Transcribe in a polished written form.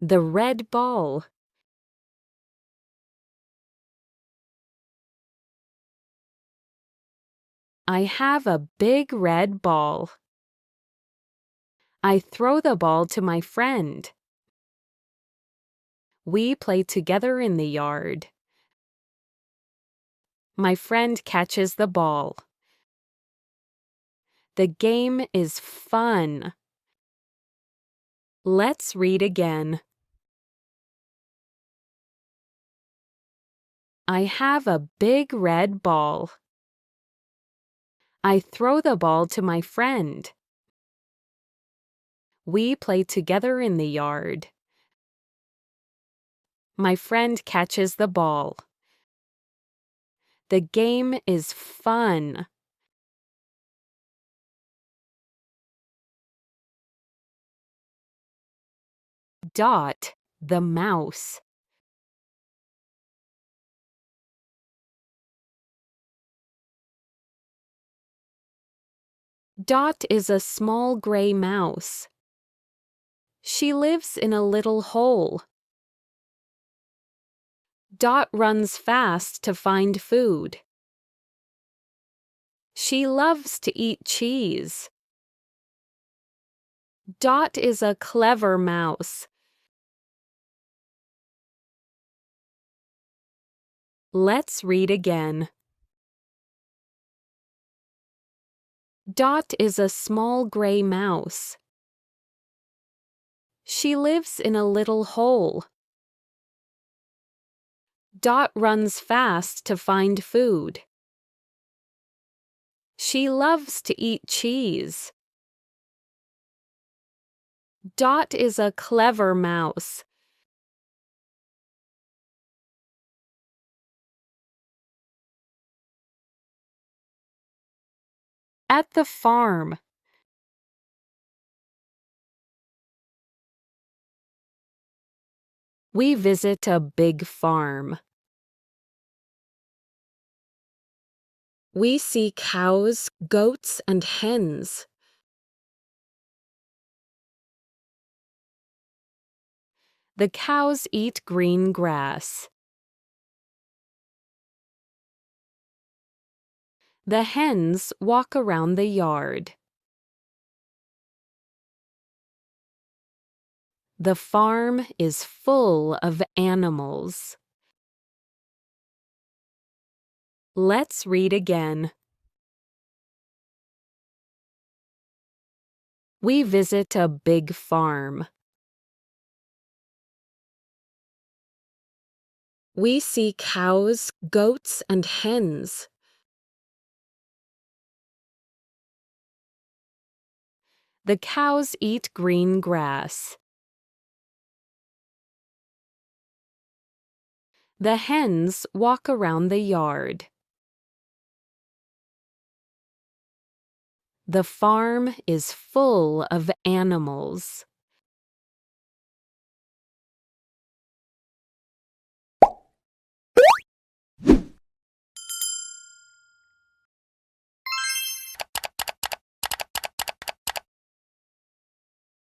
The red ball. I have a big red ball. I throw the ball to my friend. We play together in the yard. My friend catches the ball. The game is fun. Let's read again. I have a big red ball. I throw the ball to my friend. We play together in the yard. My friend catches the ball. The game is fun. Dot, the mouse. Dot is a small gray mouse. She lives in a little hole. Dot runs fast to find food. She loves to eat cheese. Dot is a clever mouse. Let's read again. Dot is a small gray mouse. She lives in a little hole. Dot runs fast to find food. She loves to eat cheese. Dot is a clever mouse. At the farm. We visit a big farm. We see cows, goats, and hens. The cows eat green grass. The hens walk around the yard. The farm is full of animals. Let's read again. We visit a big farm. We see cows, goats, and hens. The cows eat green grass. The hens walk around the yard. The farm is full of animals.